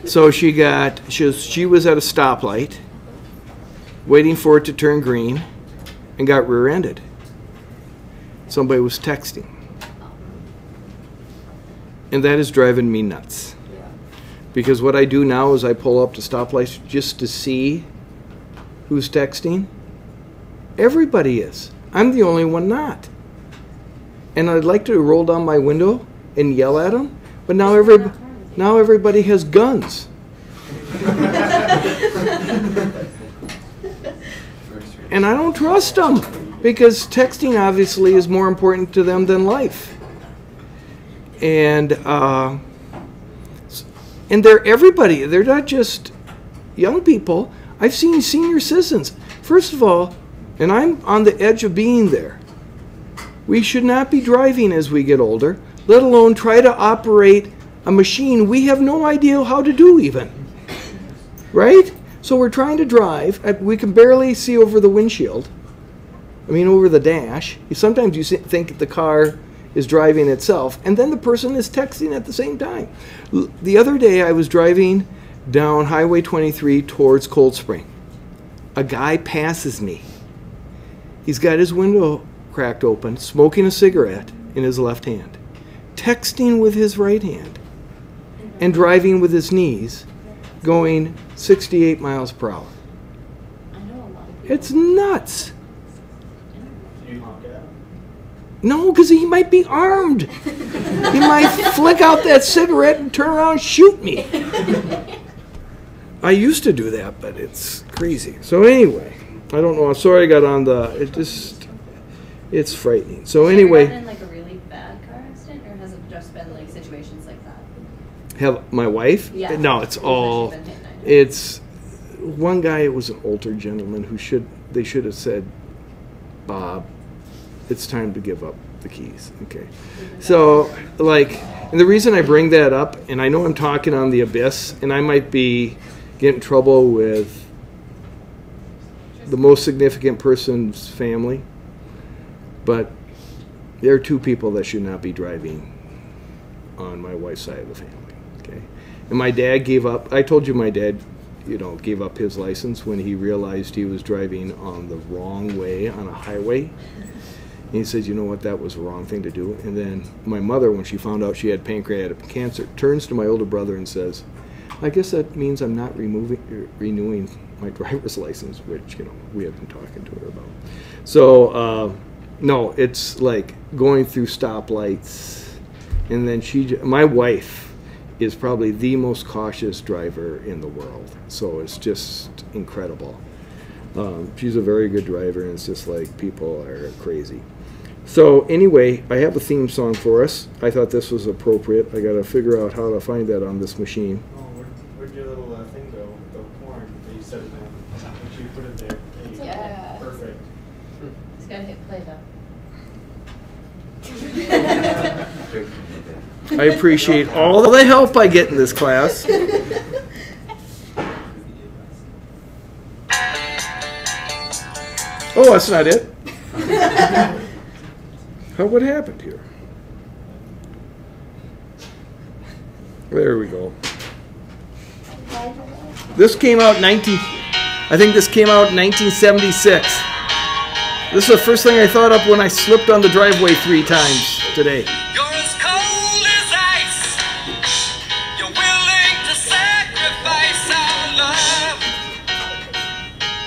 So she was at a stoplight, waiting for it to turn green, and got rear-ended. Somebody was texting. And that is driving me nuts. Because what I do now is I pull up to stoplights just to see who's texting. Everybody is. I'm the only one not. And I'd like to roll down my window and yell at them, but now everybody has guns. And I don't trust them, because texting obviously is more important to them than life. And they're everybody. They're not just young people. I've seen senior citizens. First of all, and I'm on the edge of being there, we should not be driving as we get older, let alone try to operate a machine we have no idea how to do even. Right? So we're trying to drive. We can barely see over the windshield. I mean, over the dash. Sometimes you think the car is driving itself, and then the person is texting at the same time. The other day I was driving down Highway 23 towards Cold Spring. A guy passes me. He's got his window cracked open, smoking a cigarette in his left hand, texting with his right hand, and driving with his knees, going 68 miles per hour. It's nuts. No, because he might be armed. He might flick out that cigarette and turn around and shoot me. I used to do that, but it's crazy. So anyway, I don't know. I'm sorry I got on it's frightening. So anyway. Has it been like a really bad car accident, or has it just been like situations like that? Have my wife? Yeah. No, it's one guy. It was an older gentleman they should have said, Bob, it's time to give up the keys. Okay. So, and the reason I bring that up, and I know I'm talking on the abyss, and I might be getting in trouble with the most significant person's family, but there are two people that should not be driving on my wife's side of the family. Okay. And my dad gave up. I told you my dad, gave up his license when he realized he was driving on the wrong way on a highway. And he says, you know what, that was the wrong thing to do. And then my mother, when she found out she had pancreatic cancer, turns to my older brother and says, I guess that means I'm not renewing my driver's license, which, we have been talking to her about. So, no, it's like going through stoplights. And then my wife is probably the most cautious driver in the world. So it's just incredible. She's a very good driver, and it's just like people are crazy. So anyway, I have a theme song for us. I thought this was appropriate. I got to figure out how to find that on this machine. Oh, where'd your little thing go? The horn that you set it down. Make sure you put it there. Yeah. Perfect. He's got to hit play though. I appreciate all the help I get in this class. Oh, that's not it. What happened here? There we go. This came out I think this came out in 1976. This is the first thing I thought up when I slipped on the driveway 3 times today. You're as cold as ice. You're willing to sacrifice our love.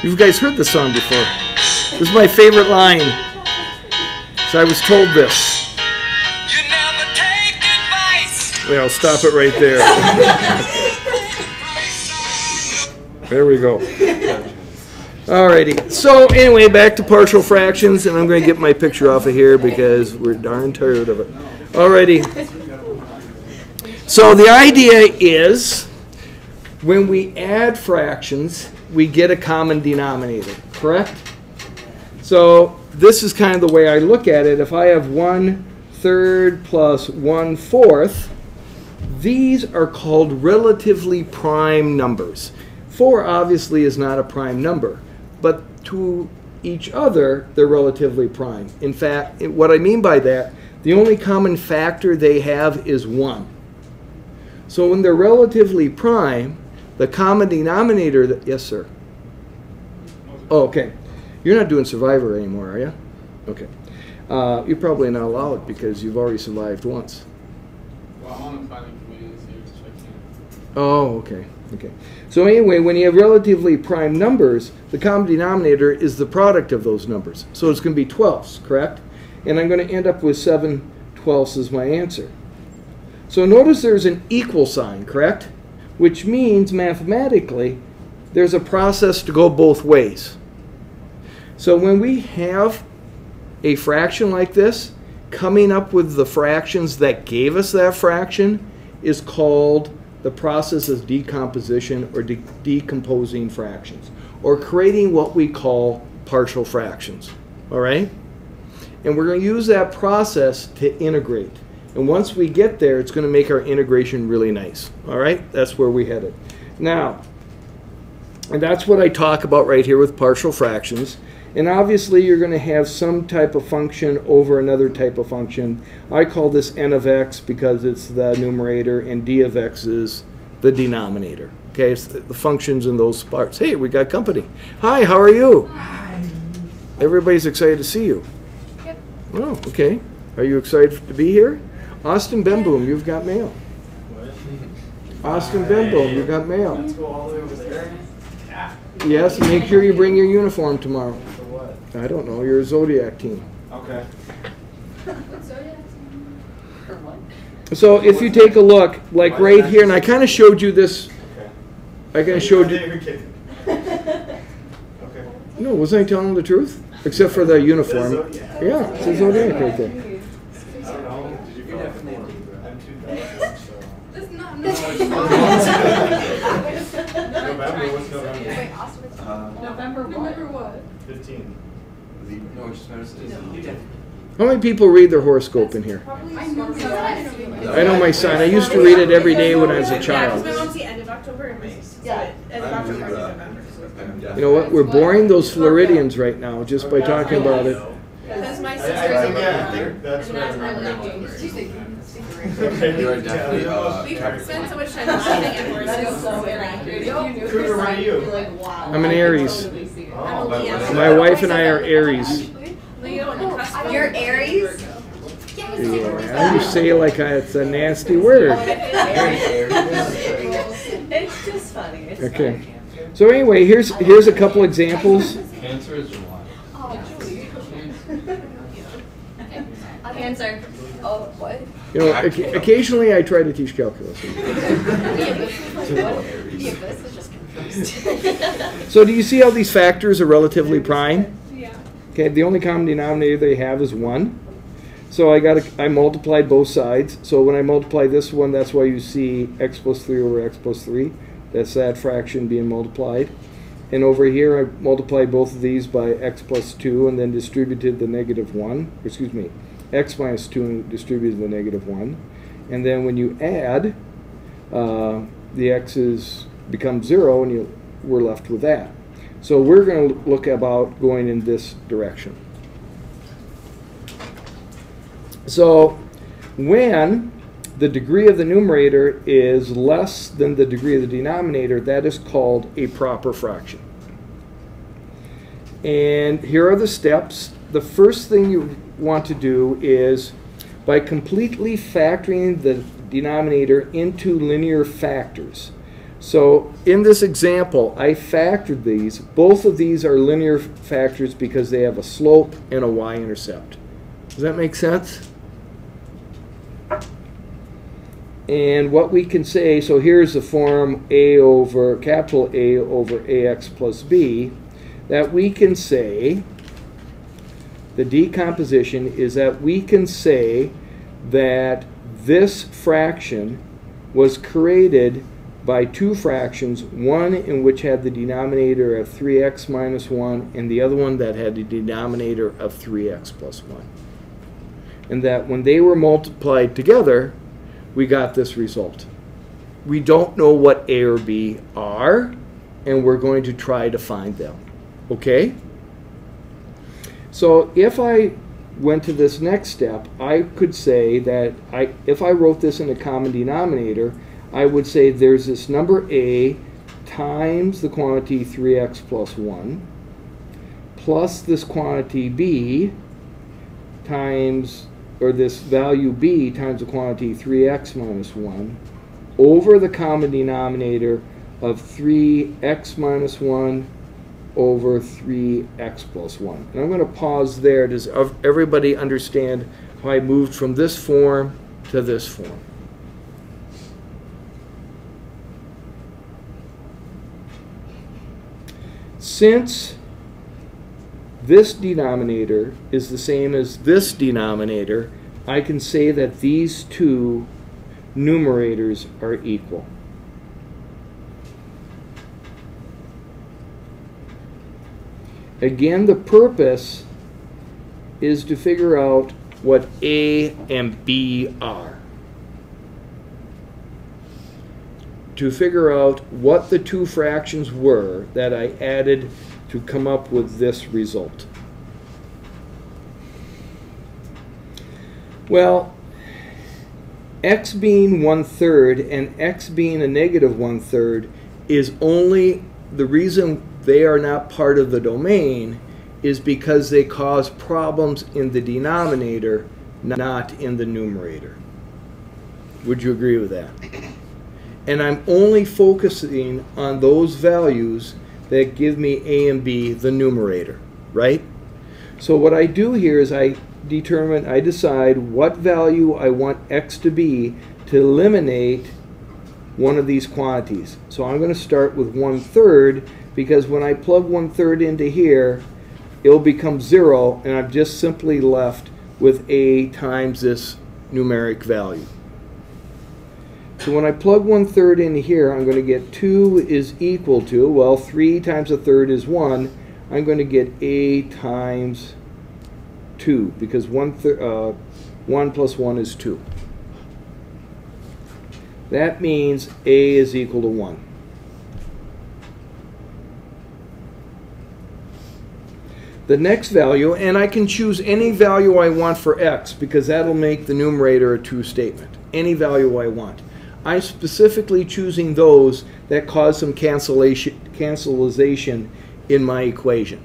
You guys heard this song before. This is my favorite line. So I was told this. You never take advice. Well, I'll stop it right there. There we go. Alrighty. So anyway, back to partial fractions, and I'm going to get my picture off of here because we're darn tired of it. Alrighty. So the idea is when we add fractions, we get a common denominator, correct? So this is kind of the way I look at it. If I have 1/3 plus 1/4, these are called relatively prime numbers. 4 obviously is not a prime number, but to each other, they're relatively prime. In fact, what I mean by that, the only common factor they have is 1. So when they're relatively prime, the common denominator, yes, sir. Oh, okay. You're not doing Survivor anymore, are you? Okay. You're probably not allowed because you've already survived once. Well, I'm on the planning committee this year, so I can't. Oh, okay. Okay. So anyway, when you have relatively prime numbers, the common denominator is the product of those numbers. So it's going to be 12ths, correct? And I'm going to end up with 7/12ths as my answer. So notice there's an equal sign, correct? Which means mathematically there's a process to go both ways. So when we have a fraction like this, coming up with the fractions that gave us that fraction is called the process of decomposition or decomposing fractions, or creating what we call partial fractions. All right? And we're going to use that process to integrate. And once we get there, it's going to make our integration really nice. All right? That's where we headed. Now, and that's what I talk about right here with partial fractions. And obviously, you're going to have some type of function over another type of function. I call this n of x because it's the numerator, and d of x is the denominator. Okay, it's the functions in those parts. Hey, we got company. Hi, how are you? Hi. Everybody's excited to see you. Yep. Oh, okay. Are you excited to be here? Austin Benboom, you've got mail. What? Austin Benboom, you've got mail. Let's go all the way over there. Yes, make sure you bring your uniform tomorrow. For what? I don't know, you're a Zodiac team. Okay. What zodiac sign? For what? So if you take a look, like right here, and I kind of showed you this, Okay. I kind of showed you, You're kidding. Okay. no, wasn't I telling the truth? Except for the uniform. Yeah. Yeah, it says Zodiac right there. I don't know. Did you feel I'm 2000, so. That's not November, what's November? Wait, Austin, it's November what? November what? 15. No, it's just How many people read their horoscope in here? I know I know my son. I used to read it every day when I was a Yeah, because child. my mom's the end of October and my end of October and November. You know what? We're boring those Floridians right now just by talking about it. Because my I sister's think, in yeah, I think that's what I remember. Okay. You are definitely, We spend so much time laughing at horses. So Cougar, what are you? I'm an Aries. Oh, My wife and I are Aries. Leo and the cusp. You're Aries? Yeah, you say it like it's a nasty word. It's just funny. It's Okay. So anyway, here's a couple examples. Cancer is July. Cancer. Oh, what? You know, occasionally I try to teach calculus. This is just confused. So do you see how these factors are relatively prime? Yeah. Okay, the only common denominator they have is 1. So I multiplied both sides. So when I multiply this one, that's why you see x plus 3 over x plus 3. That's that fraction being multiplied. And over here, I multiplied both of these by x plus 2 and then distributed the negative 1. Excuse me, x minus 2 and distributed the negative 1. And then when you add, the x's become 0 and we're left with that. So we're going to look about going in this direction. So when the degree of the numerator is less than the degree of the denominator, that is called a proper fraction. And here are the steps. The first thing you want to do is, by completely factoring the denominator into linear factors. So in this example, I factored these. Both of these are linear factors because they have a slope and a y-intercept. Does that make sense? And what we can say, so here's the form capital A over ax plus b, that we can say, the decomposition is that we can say that this fraction was created by two fractions, one in which had the denominator of 3x minus 1 and the other one that had the denominator of 3x plus 1. And that when they were multiplied together, we got this result. We don't know what A or B are, and we're going to try to find them. Okay? So if I went to this next step, I could say that if I wrote this in a common denominator, I would say there's this number A times the quantity 3x plus 1 plus this quantity B times, or this value B times the quantity 3x minus 1 over the common denominator of 3x minus 1 over 3x plus 1. And I'm going to pause there. Does everybody understand how I moved from this form to this form? Since this denominator is the same as this denominator, I can say that these two numerators are equal. Again, the purpose is to figure out what A and B are. To figure out what the two fractions were that I added to come up with this result. Well, x being 1/3 and x being a negative 1/3 is only the reason they are not part of the domain is because they cause problems in the denominator, not in the numerator. Would you agree with that? And I'm only focusing on those values that give me A and B, the numerator, right? So what I do here is I decide what value I want x to be to eliminate one of these quantities. So I'm going to start with 1/3 because when I plug 1/3 into here, it'll become 0, and I'm just simply left with A times this numeric value. So when I plug 1/3 into here, I'm going to get 2 is equal to, well, 3 times 1/3 is 1. I'm going to get A times 2 because 1 plus 1 is 2. That means A is equal to 1. The next value, and I can choose any value I want for x because that'll make the numerator a true statement. Any value I want. I'm specifically choosing those that cause some cancellation in my equation.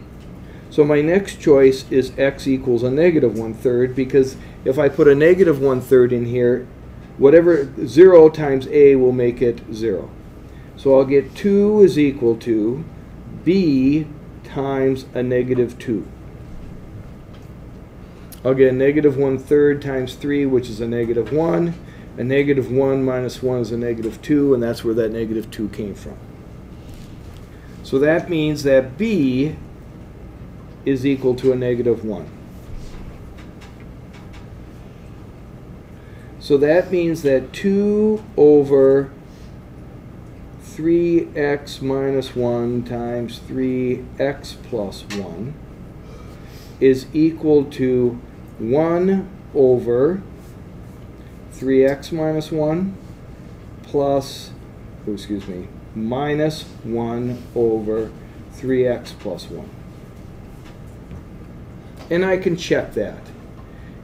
So my next choice is x equals a negative 1/3 because if I put a negative 1/3 in here, whatever 0 times A will make it 0. So I'll get 2 is equal to B times a negative 2. I'll get a negative 1/3 times 3, which is a negative 1. A negative 1 minus 1 is a negative 2, and that's where that negative 2 came from. So that means that B is equal to a negative 1. So that means that 2 over 3x minus 1 times 3x plus 1 is equal to 1 over 3x minus 1 plus, minus 1 over 3x plus 1. And I can check that.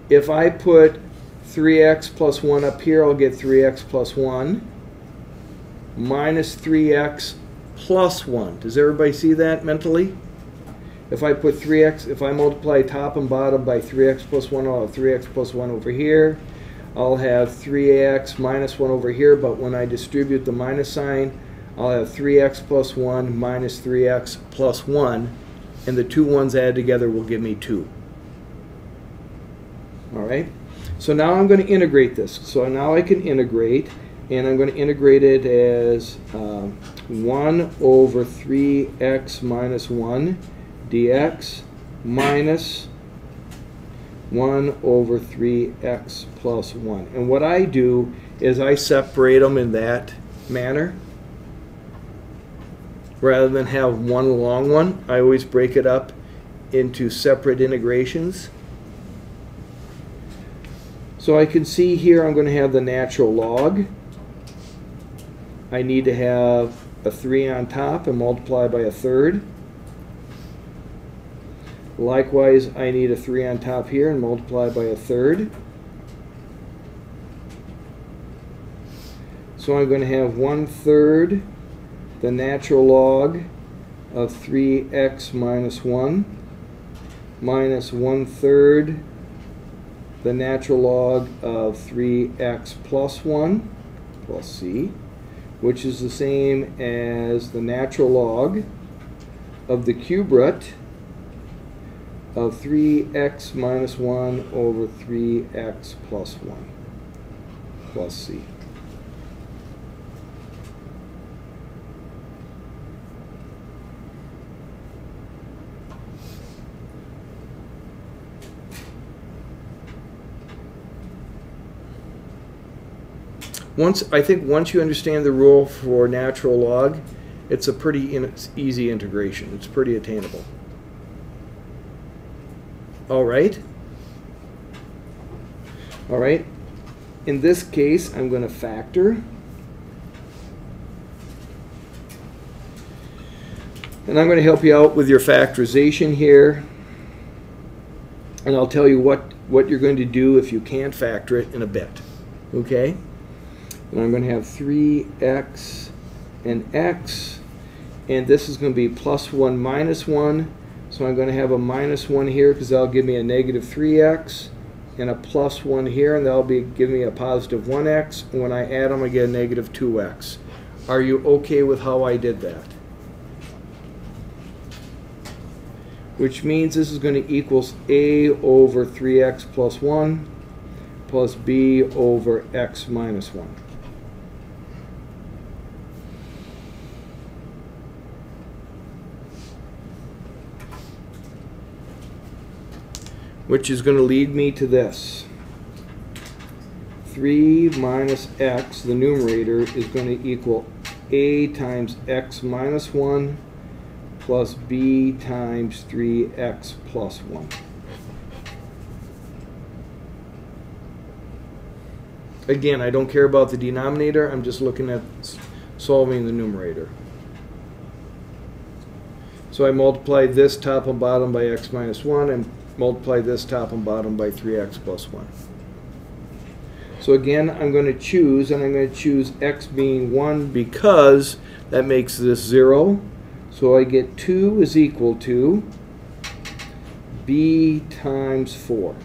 If I put 3x plus 1 up here, I'll get 3x plus 1 minus 3x plus 1. Does everybody see that mentally? If I put 3x, if I multiply top and bottom by 3x plus 1, I'll have 3x plus 1 over here. I'll have 3x minus 1 over here, but when I distribute the minus sign, I'll have 3x plus 1 minus 3x plus 1, and the two ones added together will give me 2. All right? So now I'm going to integrate this. So now I can integrate, and I'm going to integrate it as 1 over 3x minus 1 dx minus 1 over 3x plus 1. And what I do is I separate them in that manner. Rather than have one long one, I always break it up into separate integrations. So I can see here I'm going to have the natural log. I need to have a 3 on top and multiply by a third. Likewise, I need a 3 on top here and multiply by a third. So I'm going to have 1/3 the natural log of 3x minus 1 minus 1/3 the natural log of 3x plus 1 plus c, which is the same as the natural log of the cube root of 3x minus 1 over 3x plus 1 plus c. I think once you understand the rule for natural log, it's a pretty easy integration. It's pretty attainable. All right. All right. In this case, I'm going to factor. And I'm going to help you out with your factorization here. And I'll tell you what you're going to do if you can't factor it in a bit. Okay? And I'm going to have 3x and x, and this is going to be plus 1 minus 1, so I'm going to have a minus 1 here because that'll give me a negative 3x, and a plus 1 here, and that'll give me a positive 1x, and when I add them I get a negative 2x. Are you okay with how I did that? Which means this is going to equal a over 3x plus 1 plus b over x minus 1. Which is going to lead me to this. 3 minus x, the numerator, is going to equal a times x minus 1 plus b times 3x plus 1. Again, I don't care about the denominator. I'm just looking at solving the numerator. So I multiply this top and bottom by x minus 1 and multiply this top and bottom by 3x plus 1. So again, I'm going to choose, and I'm going to choose x being 1 because that makes this 0. So I get 2 is equal to b times 4.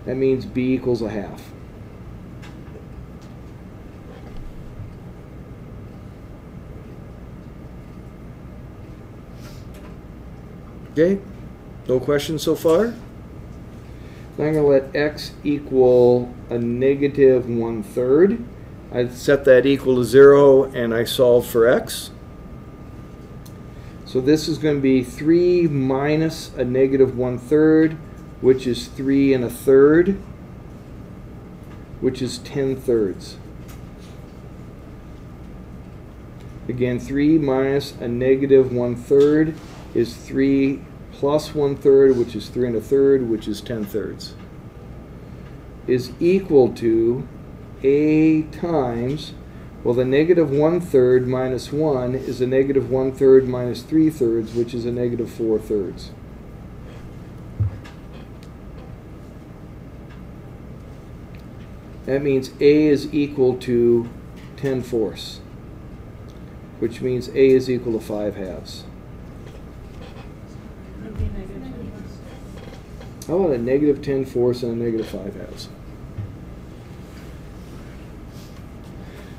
That means b equals 1/2. Okay, no questions so far? Now I'm going to let x equal a negative 1/3. I set that equal to 0 and I solve for x. So this is going to be 3 minus a negative 1/3, which is 3 1/3, which is 10/3. Again, 3 minus a negative 1/3 is 3 plus 1/3, which is 3 1/3, which is 10/3, is equal to a times, well, the negative 1/3 minus 1 is a negative 1/3 minus 3/3, which is a negative 4/3. That means a is equal to 10/4, which means a is equal to 5/2. How about a negative 10/4 and a negative 5/2?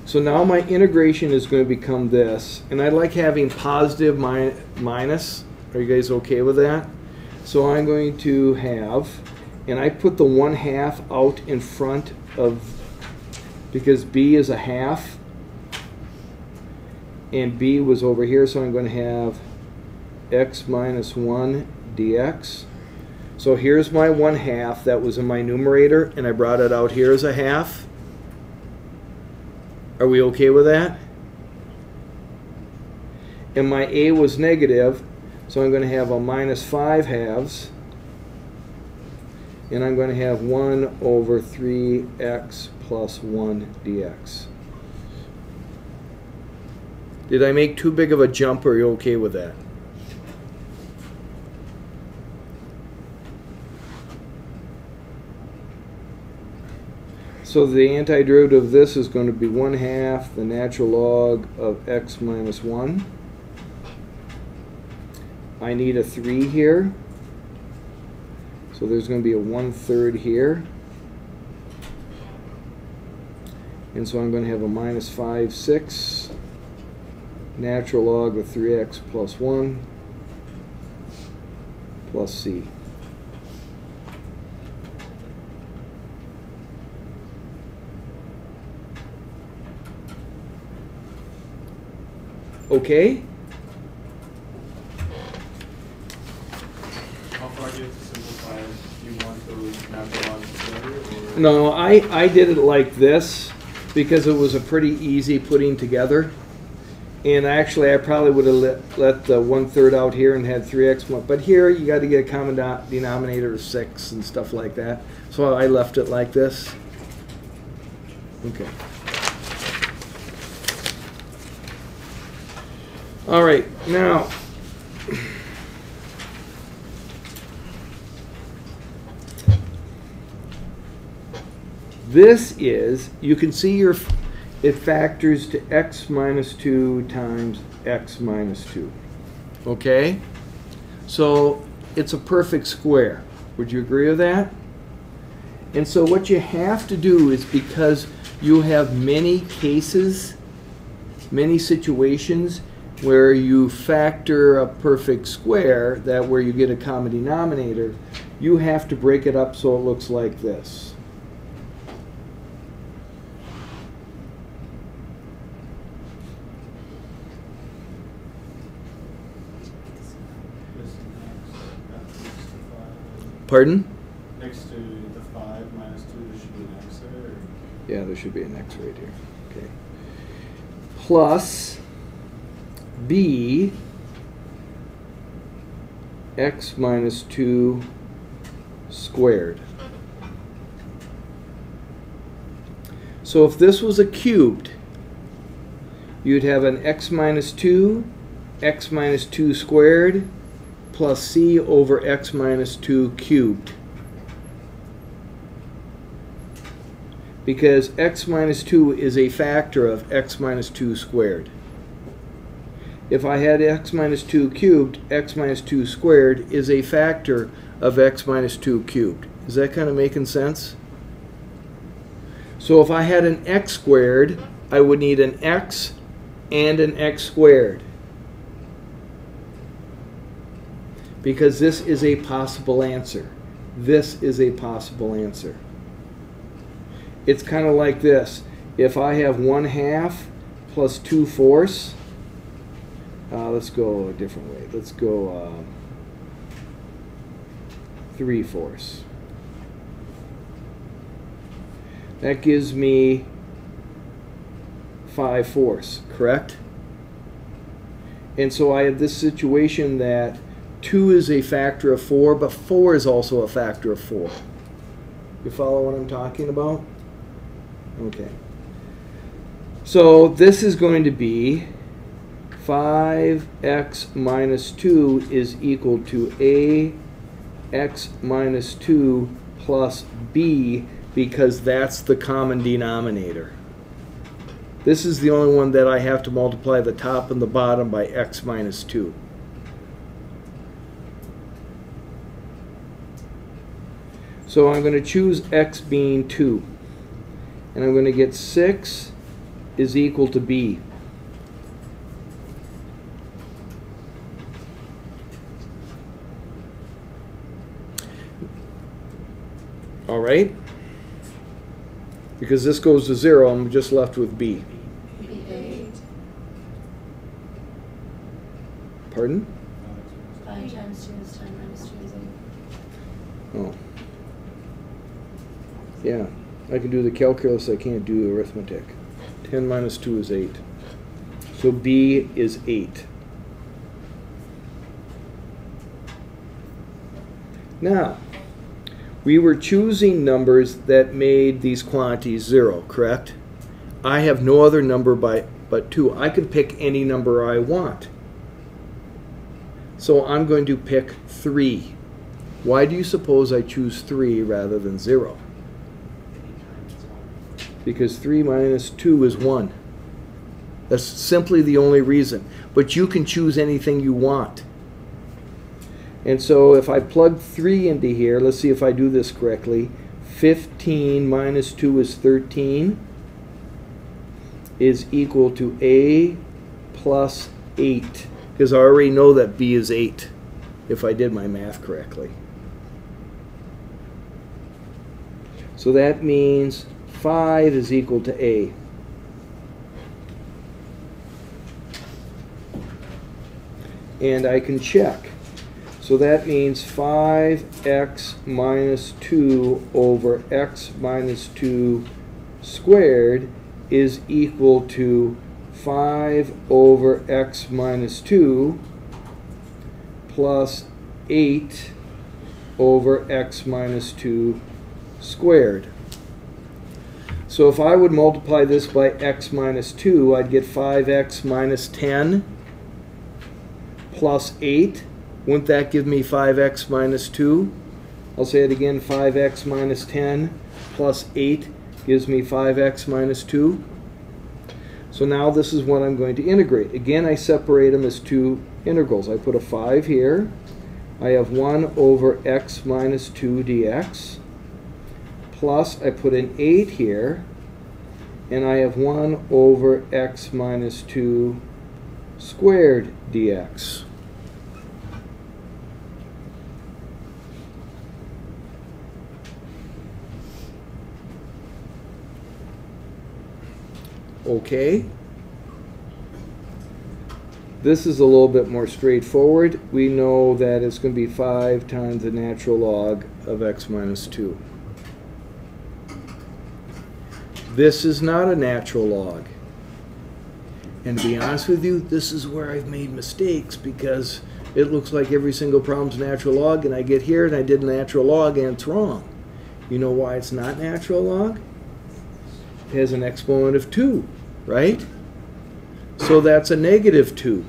So now my integration is going to become this, and I like having positive minus. Are you guys okay with that? So I'm going to have, and I put the 1/2 out in front of, because b is 1/2, and b was over here, so I'm going to have x minus 1 dx. So here's my 1/2 that was in my numerator, and I brought it out here as 1/2. Are we okay with that? And my a was negative, so I'm going to have a minus 5/2, and I'm going to have 1 over 3x plus 1 dx. Did I make too big of a jump, or are you okay with that? So the antiderivative of this is going to be 1/2 the natural log of x minus 1. I need a 3 here. So there's going to be a 1/3 here. And so I'm going to have a minus 5/6 natural log of 3x plus 1 plus c. Okay? How far do you have to simplify it? Do you want those natural logs together? Or? No, I did it like this because it was a pretty easy putting together. And actually, I probably would have let the 1/3 out here and had 3x. But here, you got to get a common denominator of 6 and stuff like that. So I left it like this. Okay. All right, now. This is, you can see it factors to x minus 2 times x minus 2. Okay? So it's a perfect square. Would you agree with that? And so what you have to do is, because you have many cases, many situations where you factor a perfect square, that where you get a common denominator, you have to break it up so it looks like this. Pardon? Next to the 5 minus 2, there should be an x there? Or? Yeah, there should be an x right here. Okay. Plus b x minus 2 squared. So if this was a cubed, you'd have an x minus 2 squared plus c over x minus 2 cubed. Because x minus 2 is a factor of x minus 2 squared. If I had x minus 2 cubed, x minus 2 squared is a factor of x minus 2 cubed. Is that kind of making sense? So if I had an x squared, I would need an x and an x squared. Because this is a possible answer. This is a possible answer. It's kind of like this. If I have 1/2 plus 2/4, let's go a different way. Let's go 3/4. That gives me 5/4, correct? And so I have this situation that 2 is a factor of 4, but 4 is also a factor of 4. You follow what I'm talking about? Okay. So this is going to be 5x minus 2 is equal to ax minus 2 plus b, because that's the common denominator. This is the only one that I have to multiply the top and the bottom by x minus 2. So I'm going to choose x being 2. And I'm going to get 6 is equal to b. All right? Because this goes to 0, I'm just left with b. 8. Pardon? 5 times 2 is 10 minus 2 is 8. Oh. Yeah, I can do the calculus, I can't do the arithmetic. 10 minus 2 is 8. So b is 8. Now, we were choosing numbers that made these quantities 0, correct? I have no other number but 2. I can pick any number I want. So I'm going to pick 3. Why do you suppose I choose 3 rather than 0? because 3 minus 2 is 1. That's simply the only reason. But you can choose anything you want. And so if I plug 3 into here, let's see if I do this correctly. 15 minus 2 is 13 is equal to A plus 8. Because I already know that B is 8 if I did my math correctly. So that means 5 is equal to A. And I can check. So that means 5x minus 2 over x minus 2 squared is equal to 5 over x minus 2 plus 8 over x minus 2 squared. So if I would multiply this by x minus 2, I'd get 5x minus 10 plus 8. Wouldn't that give me 5x minus 2? I'll say it again, 5x minus 10 plus 8 gives me 5x minus 2. So now this is what I'm going to integrate. Again, I separate them as two integrals. I put a 5 here. I have 1 over x minus 2 dx. Plus, I put an 8 here. And I have 1 over x minus 2 squared dx. Okay. This is a little bit more straightforward. We know that it's going to be 5 times the natural log of x minus 2. This is not a natural log. And to be honest with you, this is where I've made mistakes, because it looks like every single problem's natural log, and I get here and I did natural log and it's wrong. You know why it's not natural log? It has an exponent of 2, right? So that's a negative 2.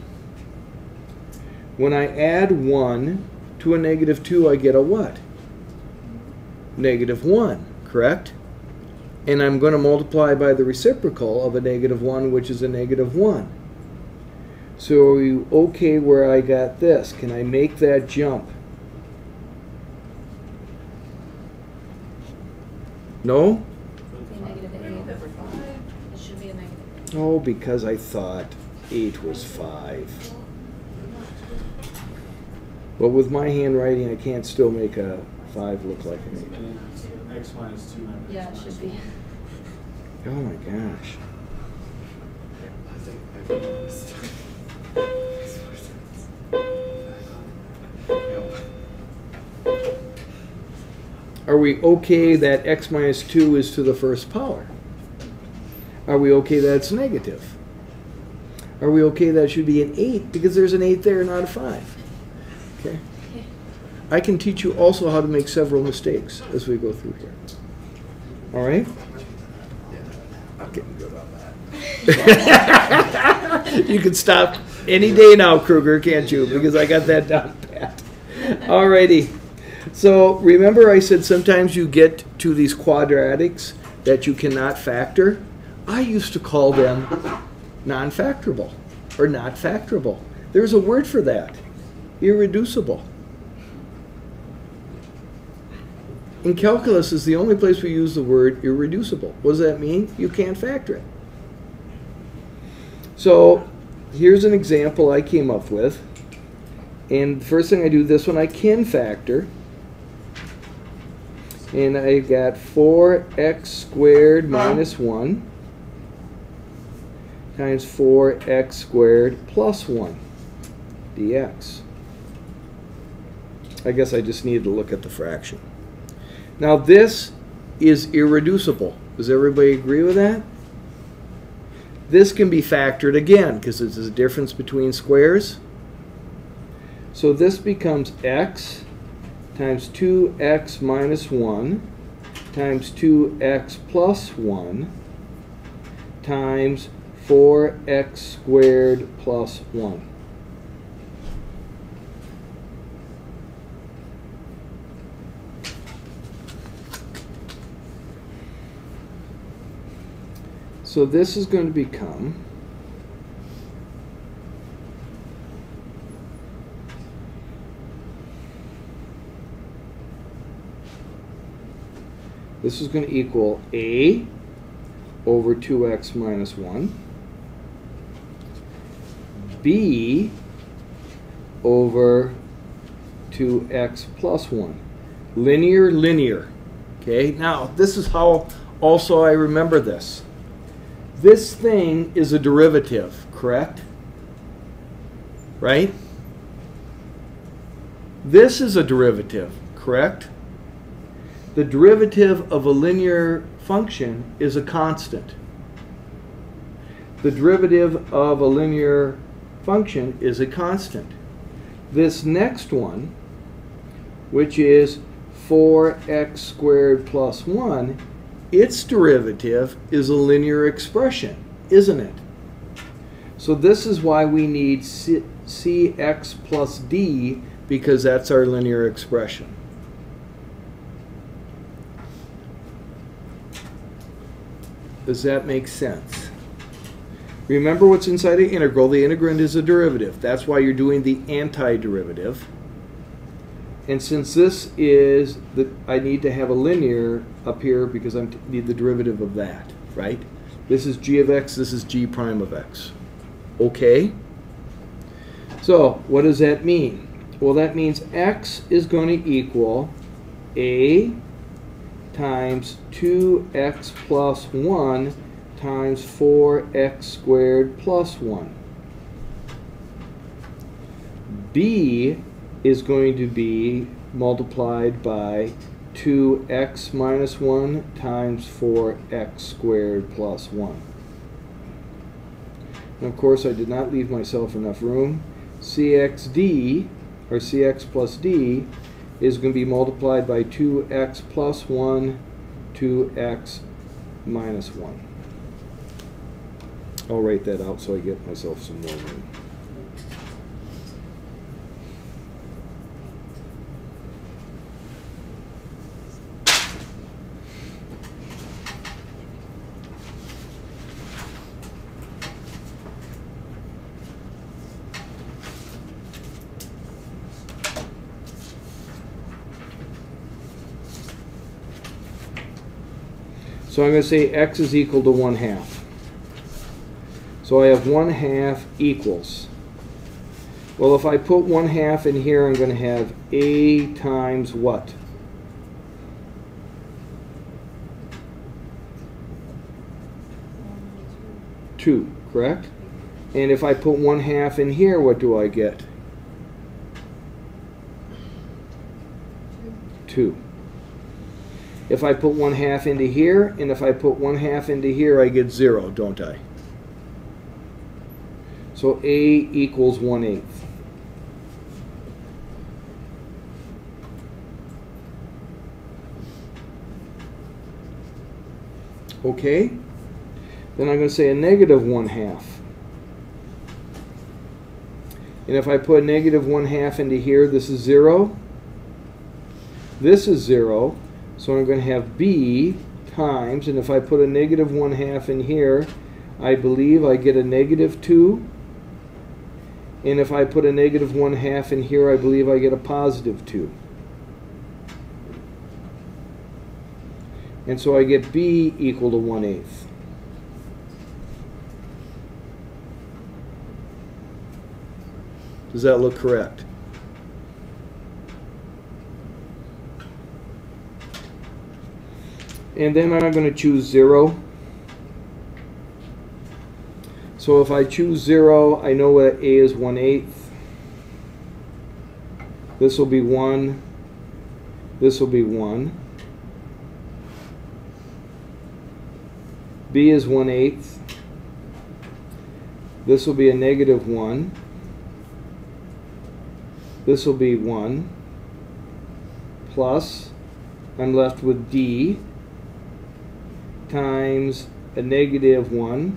When I add 1 to a negative 2, I get a what? Negative 1, correct? And I'm going to multiply by the reciprocal of a negative 1, which is a negative 1. So are you okay where I got this? Can I make that jump? No? It should be a negative. Oh, because I thought 8 was 5. But with my handwriting, I can't still make a 5 look like an 8. X minus 2 minus Yeah, it should be. Oh my gosh. Are we okay that x minus 2 is to the first power? Are we okay that it's negative? Are we okay that it should be an 8 because there's an 8 there, not a 5? Okay. I can teach you also how to make several mistakes as we go through here. All right? I'm getting good on that. You can stop any day now, Kruger, can't you? Because I got that down pat. All righty. So remember I said sometimes you get to these quadratics that you cannot factor? I used to call them non-factorable or not factorable. There's a word for that. Irreducible. In calculus is the only place we use the word irreducible. What does that mean? You can't factor it. So here's an example I came up with. And the first thing I do, this one I can factor. And I got 4x squared minus 1 times 4x squared plus 1 dx. I guess I just needed to look at the fraction. Now this is irreducible. Does everybody agree with that? This can be factored again because it's a difference between squares. So this becomes x times 2x minus 1 times 2x plus 1 times 4x squared plus 1. So this is going to become this is going to equal a over 2x minus 1, b over 2x plus 1. Linear, linear. Okay, now this is how also I remember this. This thing is a derivative, correct? Right? This is a derivative, correct? The derivative of a linear function is a constant. The derivative of a linear function is a constant. This next one, which is 4x squared plus 1, its derivative is a linear expression, isn't it? So this is why we need cx plus d, because that's our linear expression. Does that make sense? Remember what's inside an integral. The integrand is a derivative. That's why you're doing the antiderivative. And since this is, I need to have a linear up here because I need the derivative of that, right? This is g of x, this is g prime of x. Okay? So, what does that mean? Well, that means x is going to equal a times 2x plus 1 times 4x squared plus 1. B is going to be multiplied by 2x minus 1 times 4x squared plus 1. And of course, I did not leave myself enough room. CXD, or CX plus D, is going to be multiplied by 2x plus 1, 2x minus 1. I'll write that out so I get myself some more room. So I'm going to say x is equal to 1/2. So I have 1/2 equals. Well, if I put 1/2 in here, I'm going to have a times what? Two, correct? And if I put 1/2 in here, what do I get? 2. If I put 1/2 into here, and if I put 1/2 into here, I get 0, don't I? So a equals 1/8. Okay? Then I'm going to say a negative 1/2. And if I put negative 1/2 into here, this is 0. This is 0. So I'm going to have b times, and if I put a negative 1/2 in here, I believe I get a negative 2. And if I put a negative 1/2 in here, I believe I get a positive 2. And so I get b equal to 1/8. Does that look correct? And then I'm going to choose 0. So if I choose 0, I know that a is 1/8. This will be 1. This will be 1. B is 1/8. This will be a negative 1. This will be 1. Plus, I'm left with D times a negative 1,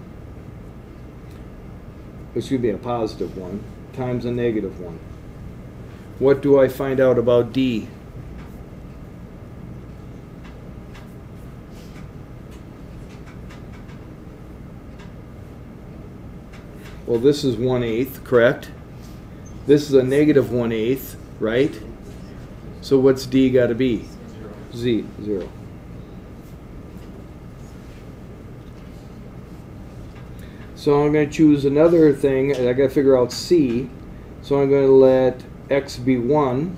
excuse me, a positive 1, times a negative 1. What do I find out about D? Well, this is 1/8, correct? This is a negative 1/8, right? So what's D got to be? Z, 0. So I'm going to choose another thing, and I got to figure out C. So I'm going to let X be 1.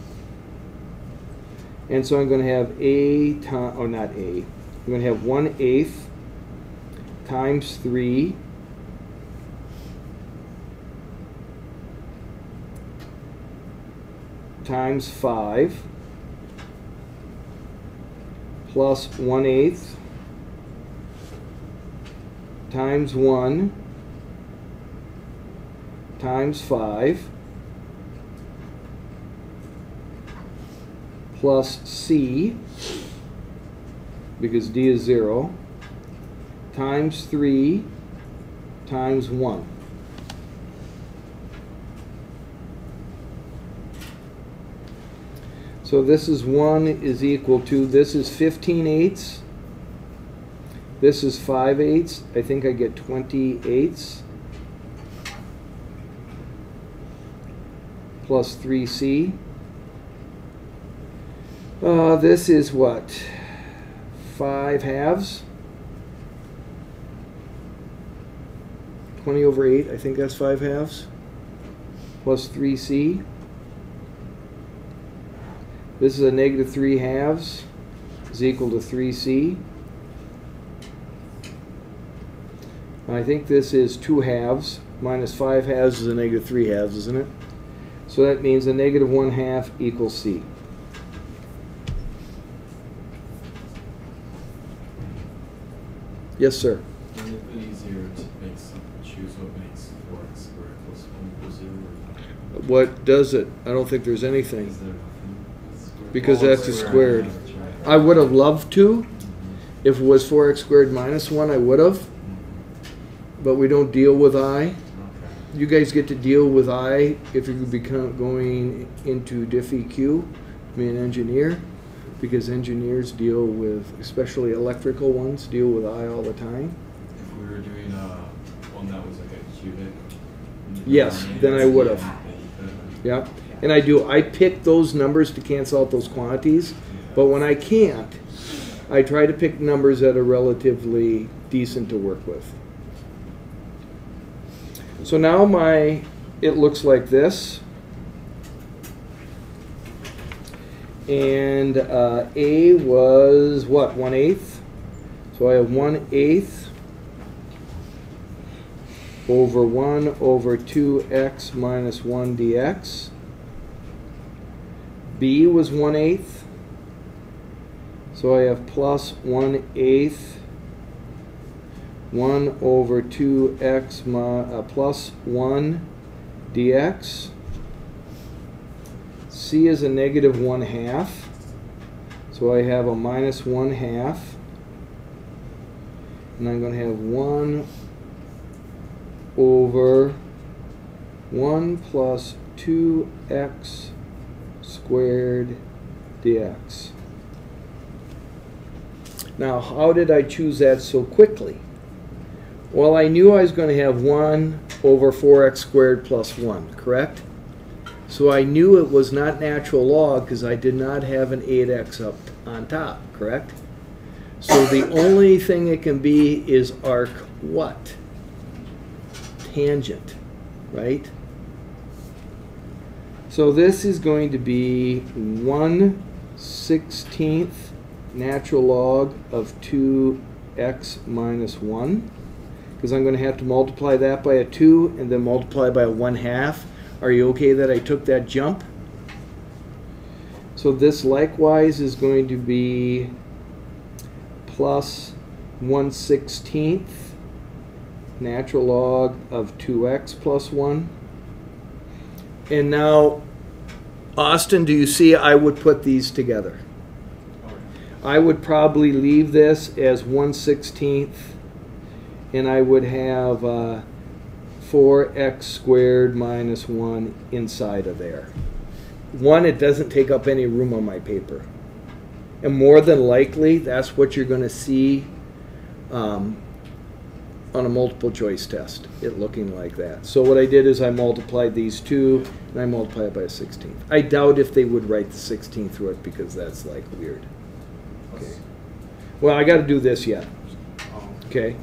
And so I'm going to have A times, or not A, I'm going to have 1/8 times 3 times 5 plus 1/8 times 1 times 5 plus C, because D is 0, times 3 times 1. So this is 1 is equal to, this is 15/8. This is 5/8. I think I get 20/8 plus 3C. This is what? 5/2. 20/8, I think that's 5/2. Plus 3C. This is a negative 3/2 is equal to 3C. I think this is 2/2 minus 5/2 is a negative 3/2, isn't it? So that means a negative 1/2 equals C. Yes, sir. Wouldn't it be easier to choose what makes 4x squared plus 1 equals 0? What does it? I don't think there's anything. Is there nothing? Because Well, x is squared. That's right. I would have loved to. If it was 4x squared minus 1, I would have. But we don't deal with I. Okay. You guys get to deal with I if you become going into diff EQ, be an engineer, because engineers deal with, especially electrical ones, deal with I all the time. If we were doing one that was like a cubic. Yes, then I would have. Yeah, and I pick those numbers to cancel out those quantities, but when I can't, I try to pick numbers that are relatively decent to work with. So now it looks like this. And A was what, 1/8? So I have 1/8 over 1 over 2x minus 1 dx. B was 1/8. So I have plus 1/8 1 over 2x plus 1 dx. C is a negative 1/2, so I have a minus 1/2, and I'm going to have 1 over 1 plus 2x squared dx. Now, how did I choose that so quickly? Well, I knew I was going to have 1 over 4x squared plus 1, correct? So I knew it was not natural log because I did not have an 8x up on top, correct? So the only thing it can be is arc what? Tangent, right? So this is going to be 1/16 natural log of 2x minus 1, because I'm going to have to multiply that by a 2 and then multiply by a 1/2. Are you okay that I took that jump? So this likewise is going to be plus 1/16 natural log of 2x plus 1. And now, Austin, do you see I would put these together? I would probably leave this as 1/16, and I would have 4x squared minus 1 inside of there. One, it doesn't take up any room on my paper. And more than likely, that's what you're going to see on a multiple choice test, it looking like that. So what I did is I multiplied these two, and I multiplied it by a 16th. I doubt if they would write the 16th through it because that's like weird. Okay. Well, I got to do this yet. Okay.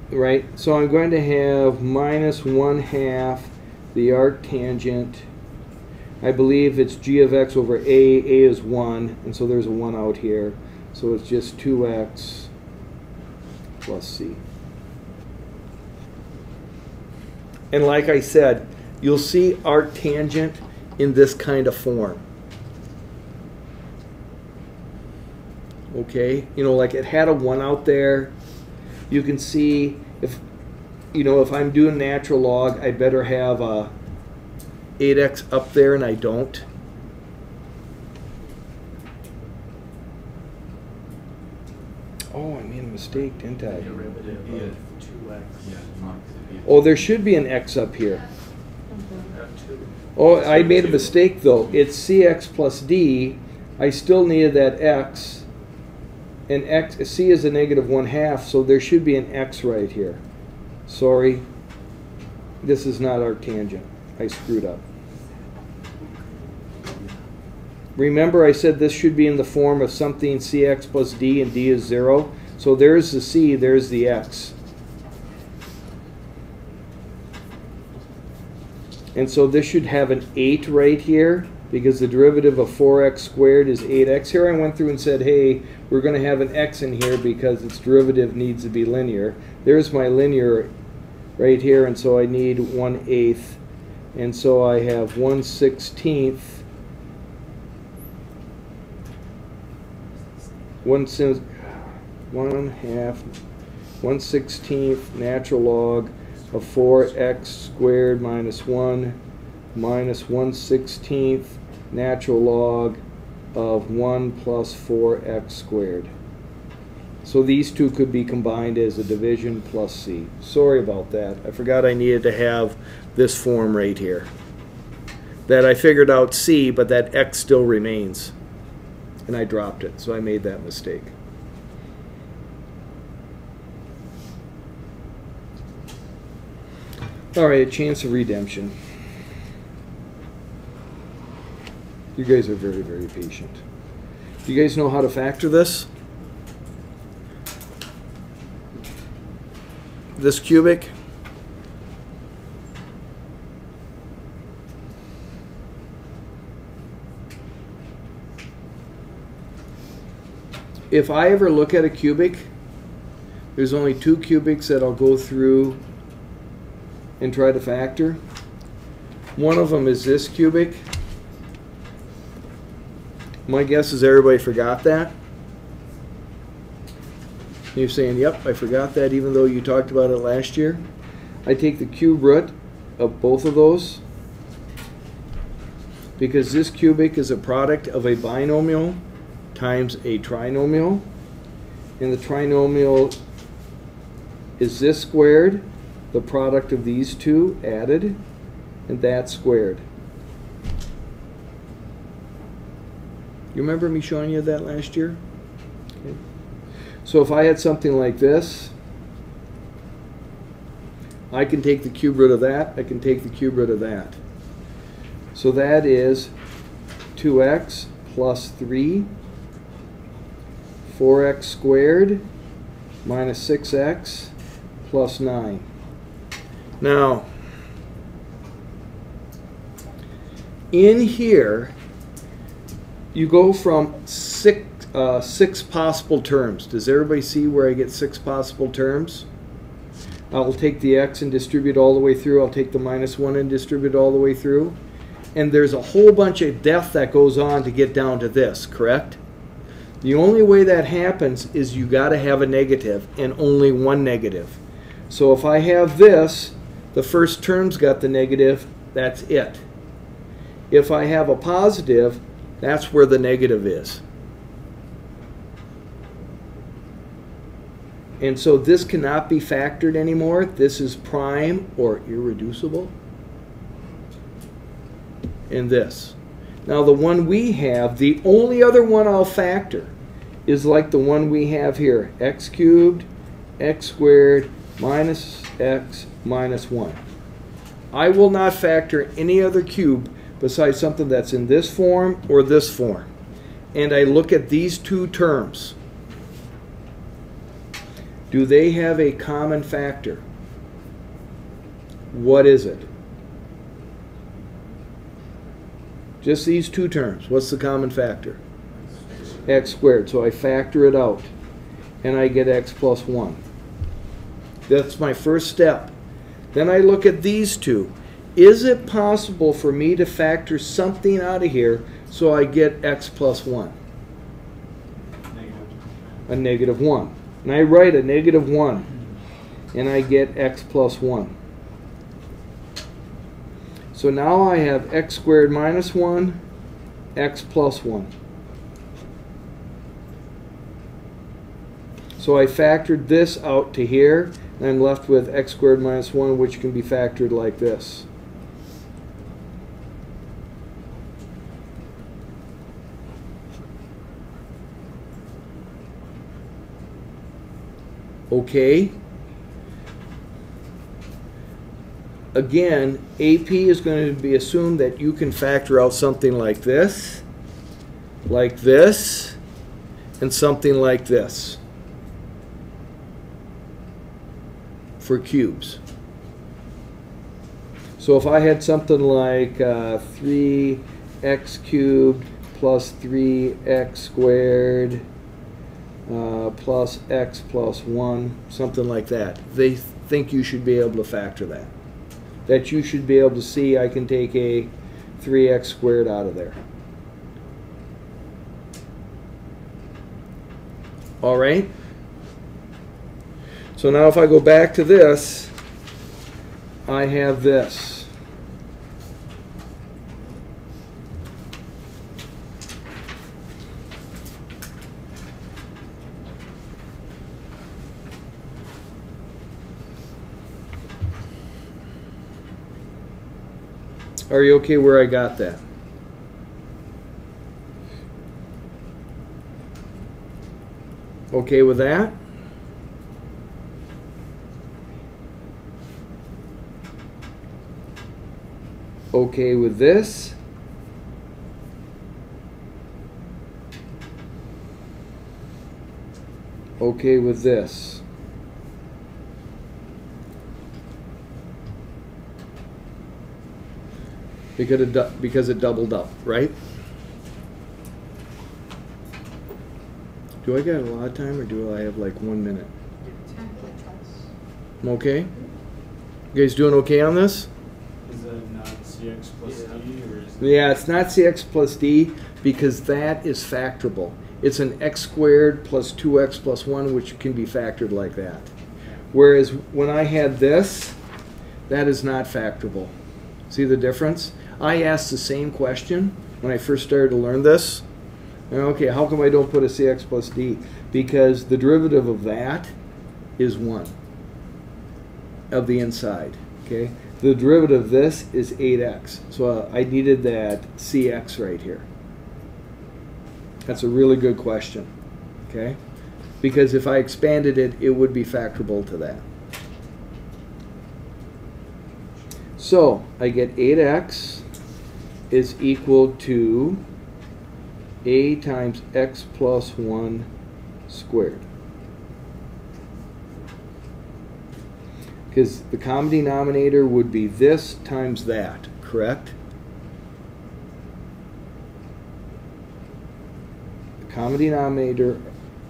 Right. So I'm going to have minus 1/2 the arctangent. I believe it's g of x over a. A is 1, and so there's a 1 out here. So it's just 2x plus c. And like I said, you'll see arctangent in this kind of form. Okay, you know, like it had a 1 out there. You can see if, you know, if I'm doing natural log, I better have a 8x up there, and I don't. Oh, I made a mistake, didn't I? It'd be a 2x. Yeah, Oh, there should be an x up here. F2. Oh, I made a mistake though. It's cx plus d. I still needed that x. And x, c is a negative 1/2, so there should be an x right here. Sorry. This is not arctangent. I screwed up. Remember I said this should be in the form of something cx plus d, and d is 0. So there's the c, there's the x. And so this should have an 8 right here, because the derivative of 4x squared is 8x. Here I went through and said, hey, we're going to have an x in here because its derivative needs to be linear. There's my linear right here, and so I need 1/8. And so I have 1/16. 1/16 natural log of 4x squared minus 1 minus 1/16 natural log of 1 plus 4x squared. So these two could be combined as a division plus c. Sorry about that. I forgot I needed to have this form right here. That I figured out c, but that x still remains. And I dropped it, so I made that mistake. All right, a chance of redemption. You guys are very, very patient. Do you guys know how to factor this? This cubic? If I ever look at a cubic, there's only 2 cubics that I'll go through and try to factor. One of them is this cubic. My guess is everybody forgot that. You're saying, yep, I forgot that even though you talked about it last year. I take the cube root of both of those, because this cubic is a product of a binomial times a trinomial, and the trinomial is this squared, the product of these two added, and that squared. You remember me showing you that last year? Okay. So if I had something like this, I can take the cube root of that, I can take the cube root of that. So that is 2x plus 3, 4x squared minus 6x plus 9. Now, in here, you go from six possible terms. Does everybody see where I get 6 possible terms? I'll take the x and distribute all the way through. I'll take the minus 1 and distribute all the way through. And there's a whole bunch of depth that goes on to get down to this, correct? The only way that happens is you got to have a negative, and only one negative. So if I have this, the first term's got the negative, that's it. If I have a positive, that's where the negative is. And so this cannot be factored anymore. This is prime or irreducible. And this. Now the one we have, the only other one I'll factor is like the one we have here. X cubed, x squared, minus x minus 1. I will not factor any other cube besides something that's in this form or this form. And I look at these two terms. Do they have a common factor? What is it? Just these two terms. What's the common factor? X squared. So I factor it out, and I get x plus 1. That's my first step. Then I look at these two. Is it possible for me to factor something out of here so I get x plus 1? A negative 1. And I write a negative 1, and I get x plus 1. So now I have x squared minus 1, x plus 1. So I factored this out to here, and I'm left with x squared minus 1, which can be factored like this. Okay. Again, AP is going to be assumed that you can factor out something like this, and something like this for cubes. So if I had something like 3x cubed plus 3x squared plus x plus 1, something like that, they think you should be able to factor that. That you should be able to see I can take a 3x squared out of there. All right? So now if I go back to this, I have this. Are you okay where I got that? Okay with that? Okay with this? Okay with this? Because it doubled up, right? Do I got a lot of time, or do I have like 1 minute? I'm okay? You guys doing okay on this? Is that not CX plus D, or is Yeah, it's not CX plus D because that is factorable. It's an x squared plus 2x plus 1, which can be factored like that. Whereas when I had this, that is not factorable. See the difference? I asked the same question when I first started to learn this. Okay, how come I don't put a CX plus D? Because the derivative of that is 1 of the inside. Okay, the derivative of this is 8x. So I needed that CX right here. That's a really good question. Okay, because if I expanded it, it would be factorable to that. So I get 8x is equal to a times x plus 1 squared. Because the common denominator would be this times that, correct? The common denominator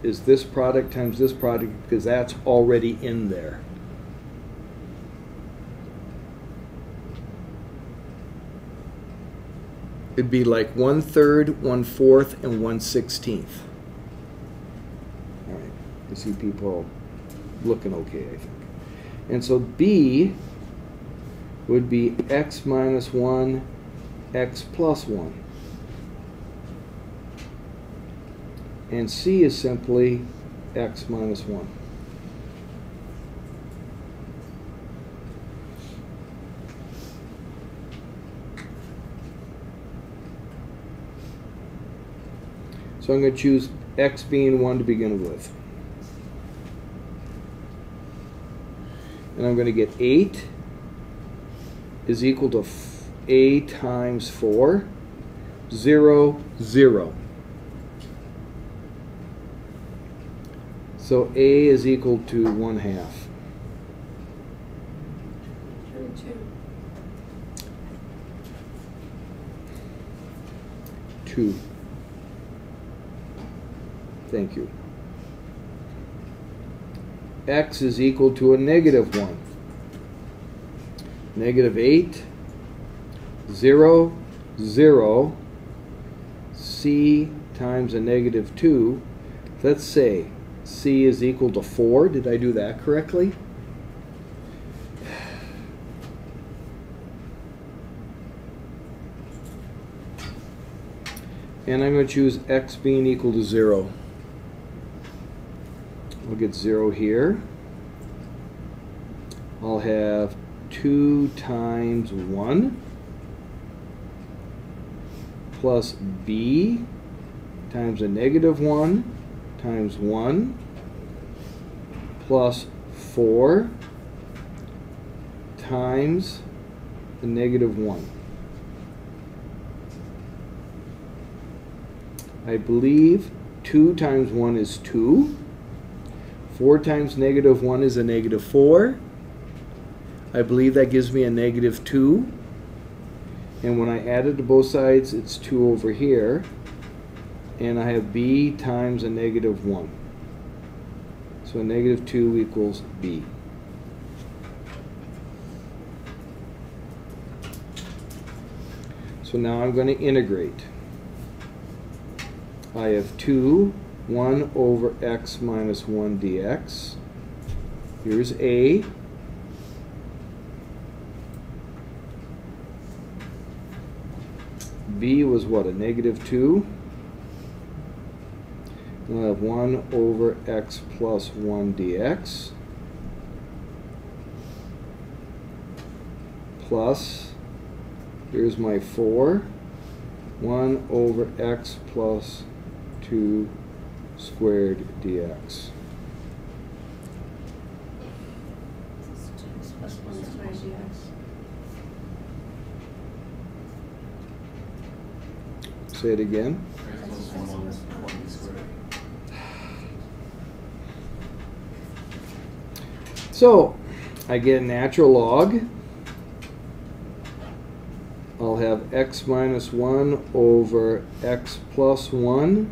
is this product times this product because that's already in there. It'd be like 1/3, 1/4, and 1/16. All right, you see people looking okay, I think. And so B would be x minus 1, x plus 1. And C is simply x minus 1. So I'm going to choose x being 1 to begin with. And I'm going to get 8 is equal to a times 4, 0, 0. So a is equal to 1/2. 2. Thank you. X is equal to a negative 1. Negative 8, 0, 0, C times a negative 2. Let's say C is equal to 4. Did I do that correctly? And I'm going to choose X being equal to 0. I'll get 0 here. I'll have 2 times 1 plus B times a negative 1 times 1 plus 4 times the negative 1. I believe 2 times 1 is 2. 4 times negative 1 is a negative 4. I believe that gives me a negative 2. And when I add it to both sides, it's 2 over here. And I have B times a negative 1. So a negative 2 equals B. So now I'm going to integrate. I have 2, 1 over x minus 1 dx. Here's A. B was what, a negative 2? And I have 1 over x plus 1 dx. Plus, here's my 4, 1 over x plus 2 squared dx. Plus 1 squared dx. Say it again. So, I get a natural log. I'll have x minus 1 over x plus 1,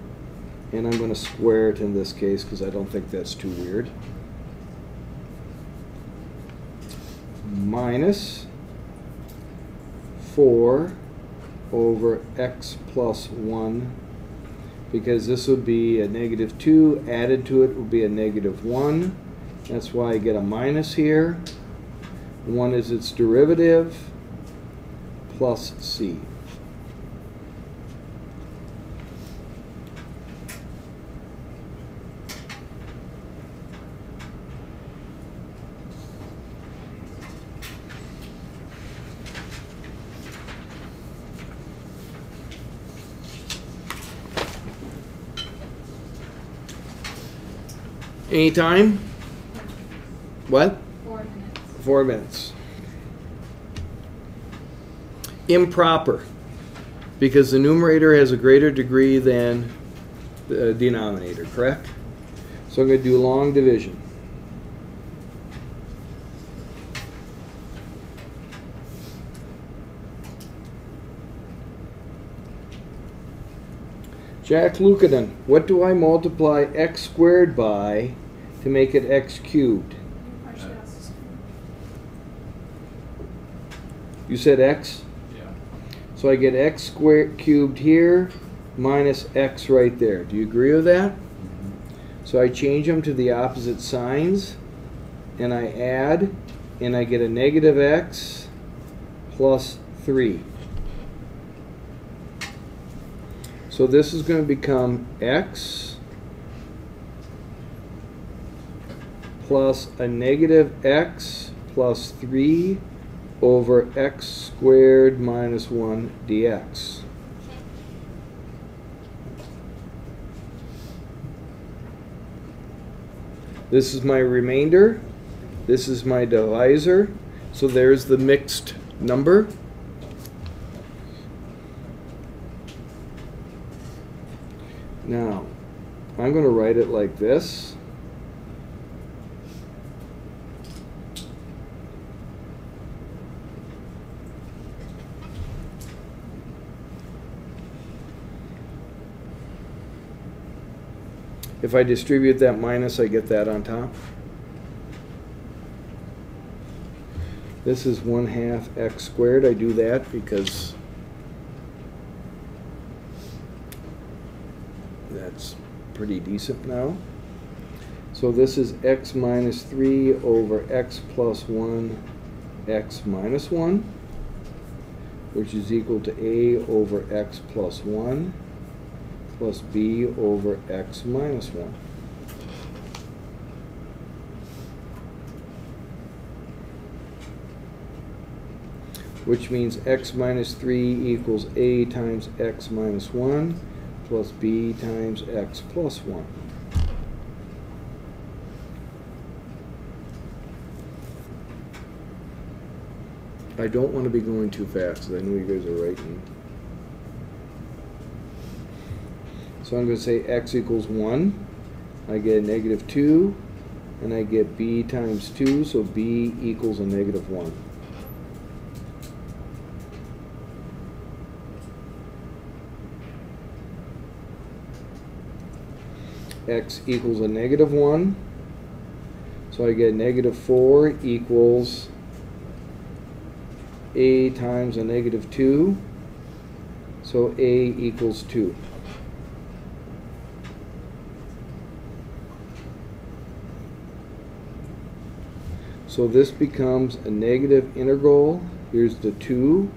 and I'm going to square it in this case because I don't think that's too weird. Minus 4 over x plus 1, because this would be a negative 2, added to it would be a negative 1. That's why I get a minus here. 1 is its derivative, plus C. Anytime? What? 4 minutes. 4 minutes. Improper, because the numerator has a greater degree than the denominator, correct? So I'm going to do long division. Jack Lukanen, what do I multiply x squared by to make it x cubed? You said x? Yeah. So I get x squared cubed here minus x right there. Do you agree with that? So I change them to the opposite signs, and I add, and I get a negative x plus 3. So this is going to become x plus a negative x plus 3 over x squared minus 1 dx. This is my remainder. This is my divisor. So there's the mixed number. Now, I'm going to write it like this. If I distribute that minus, I get that on top. This is 1/2 x squared. I do that because that's pretty decent now. So this is x minus 3 over x plus 1 x minus 1, which is equal to a over x plus 1 plus b over x minus 1. Which means x minus 3 equals a times x minus 1 plus b times x plus 1. I don't want to be going too fast because I know you guys are writing. So I'm going to say x equals 1. I get a negative 2, and I get b times 2, so b equals a negative 1. X equals a negative 1, so I get negative 4 equals a times a negative 2, so a equals 2. So this becomes a negative integral. Here's the 2.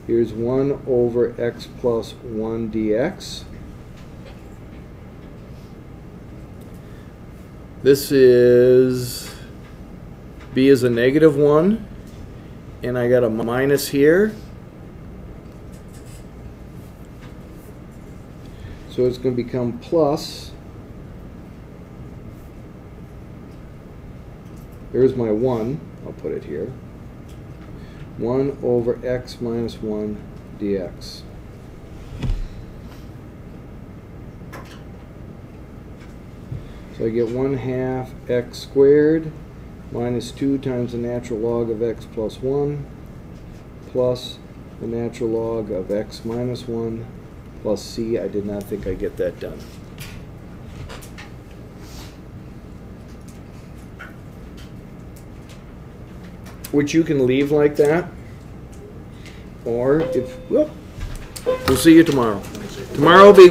Here's 1 over x plus 1 dx. This is, b is a negative 1, and I got a minus here. So it's going to become plus, there's my 1, I'll put it here, 1 over x minus 1 dx. So I get 1/2 x squared minus 2 times the natural log of x plus 1 plus the natural log of x minus 1 plus c. I did not think I'd get that done. Which you can leave like that, or if, we'll see you tomorrow. Tomorrow will be